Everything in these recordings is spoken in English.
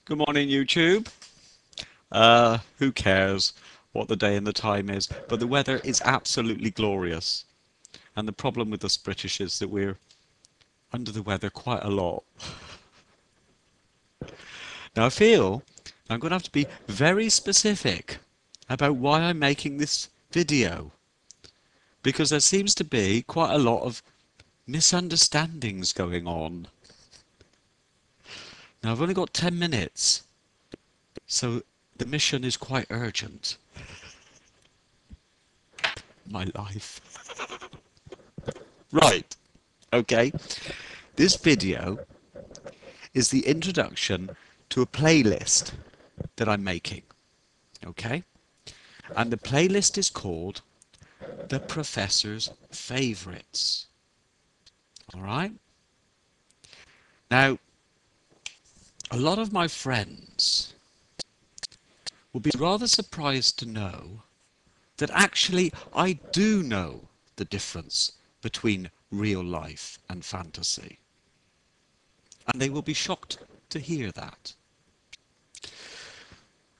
Good morning, YouTube. Who cares what the day and the time is? But the weather is absolutely glorious. And the problem with us British is that we're under the weather quite a lot. Now I feel I'm going to have to be very specific about why I'm making this video. Because there seems to be quite a lot of misunderstandings going on. Now I've only got 10 minutes, so the mission is quite urgent. My life. Right, okay. This video is the introduction to a playlist that I'm making, okay? And the playlist is called The Professor's Favorites. All right? Now, a lot of my friends will be rather surprised to know that actually I do know the difference between real life and fantasy. And they will be shocked to hear that.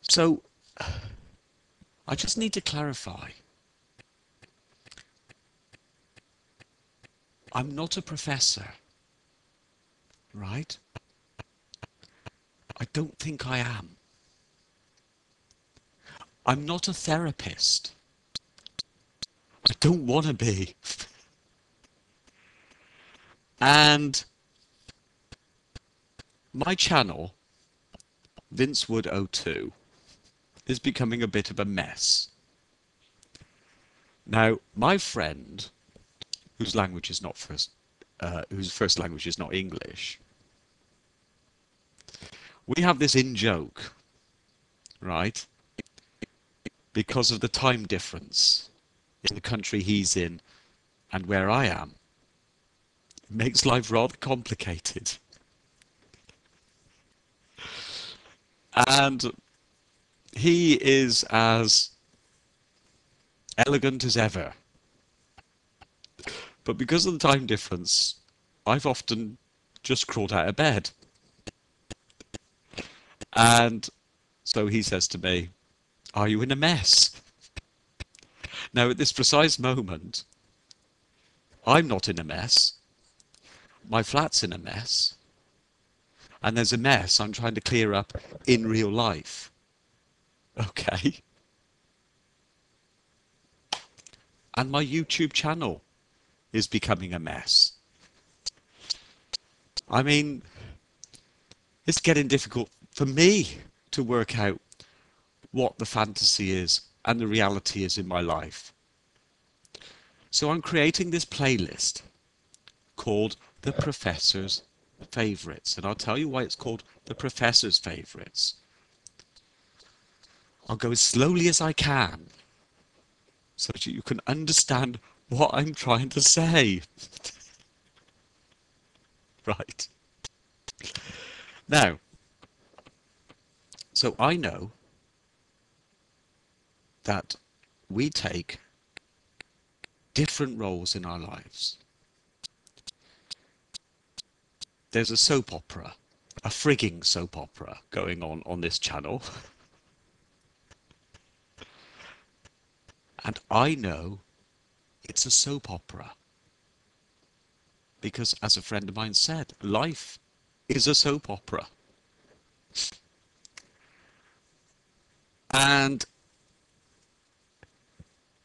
So, I just need to clarify. I'm not a professor, right? I don't think I am. I'm not a therapist. I don't want to be. And my channel, Vincewood02, is becoming a bit of a mess. Now, my friend, whose first language is not English, we have this in joke, right? Because of the time difference in the country he's in and where I am. It makes life rather complicated. And he is as elegant as ever. But because of the time difference, I've often just crawled out of bed. And so he says to me, "Are you in a mess?" Now, at this precise moment, I'm not in a mess. My flat's in a mess. And there's a mess I'm trying to clear up in real life. Okay? And my YouTube channel is becoming a mess. I mean, it's getting difficult for me to work out what the fantasy is and the reality is in my life. So I'm creating this playlist called The Professor's Favorites. And I'll tell you why it's called The Professor's Favorites. I'll go as slowly as I can so that you can understand what I'm trying to say. Right. Now, so I know that we take different roles in our lives. There's a soap opera, a frigging soap opera going on this channel. And I know it's a soap opera. Because as a friend of mine said, life is a soap opera. And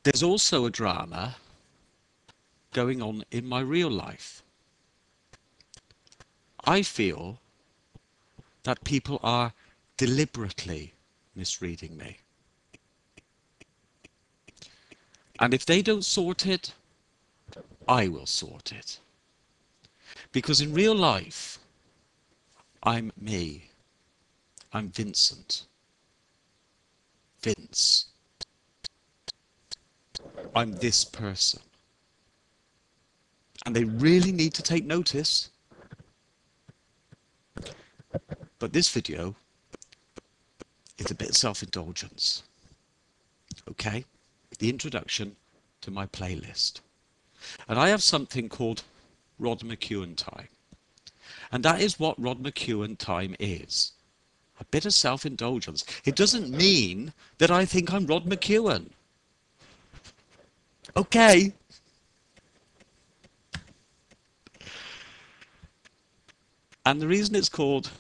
there's also a drama going on in my real life. I feel that people are deliberately misreading me. And if they don't sort it, I will sort it. Because in real life, I'm me. I'm Vincent. Vince. I'm this person. And they really need to take notice. But this video is a bit of self-indulgence. Okay? The introduction to my playlist. And I have something called Rod McEwen time. And that is what Rod McEwen time is. A bit of self-indulgence. It doesn't mean that I think I'm Rod McEwen. Okay. And the reason it's called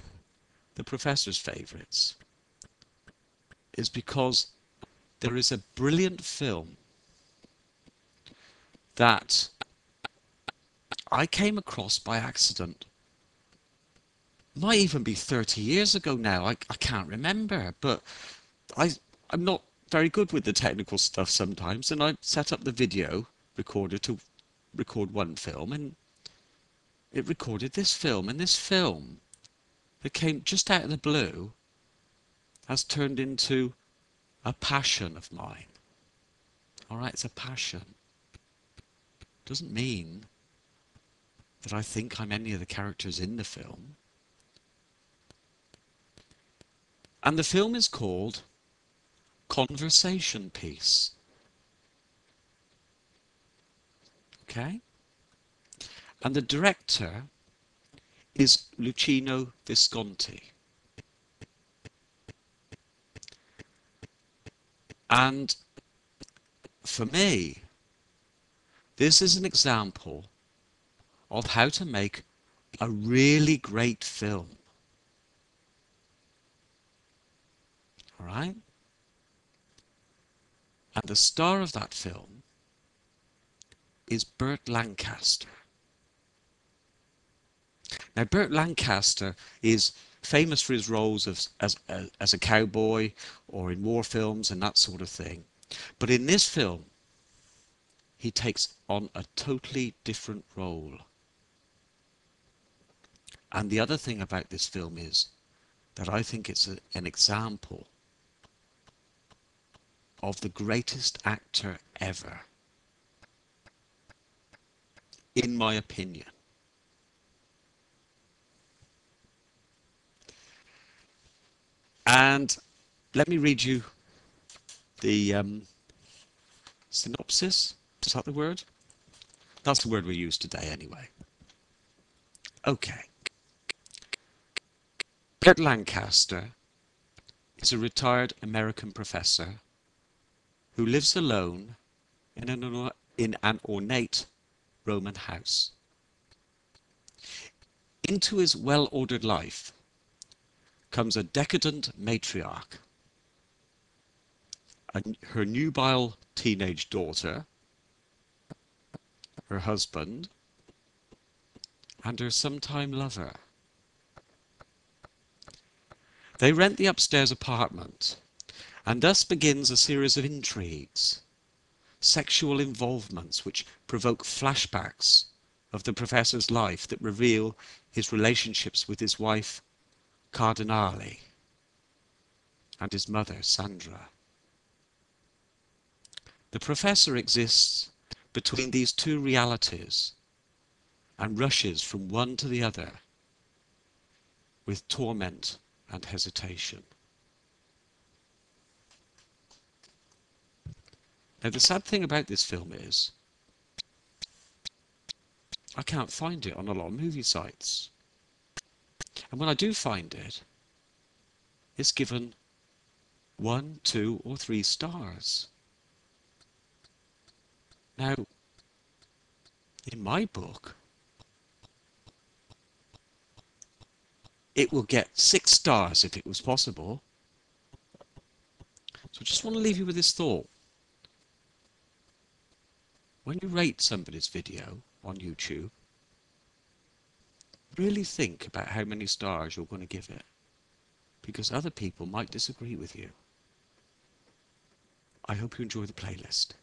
The Professor's Favourites is because there is a brilliant film that I came across by accident. Might even be 30 years ago now. I can't remember, but I'm not very good with the technical stuff sometimes, and I set up the video recorder to record one film, and it recorded this film, and this film that came just out of the blue has turned into a passion of mine. All right, it's a passion. Doesn't mean that I think I'm any of the characters in the film. And the film is called Conversation Piece. Okay? And the director is Luchino Visconti. And for me, this is an example of how to make a really great film. All right? And the star of that film is Burt Lancaster. Now, Burt Lancaster is famous for his roles as a cowboy or in war films and that sort of thing. But in this film, he takes on a totally different role. And the other thing about this film is that I think it's an example of the greatest actor ever, in my opinion. And let me read you the synopsis. Is that the word? That's the word we use today anyway. Okay. Burt Lancaster is a retired American professor who lives alone in an ornate Roman house. Into his well-ordered life comes a decadent matriarch, her nubile teenage daughter, her husband, and her sometime lover. They rent the upstairs apartment, and thus begins a series of intrigues, sexual involvements which provoke flashbacks of the professor's life that reveal his relationships with his wife, Cardinale, and his mother, Sandra. The professor exists between these two realities and rushes from one to the other with torment and hesitation. Now, the sad thing about this film is I can't find it on a lot of movie sites. And when I do find it, it's given 1, 2, or 3 stars. Now, in my book, it will get 6 stars if it was possible. So I just want to leave you with this thought. When you rate somebody's video on YouTube, really think about how many stars you're going to give it, because other people might disagree with you. I hope you enjoy the playlist.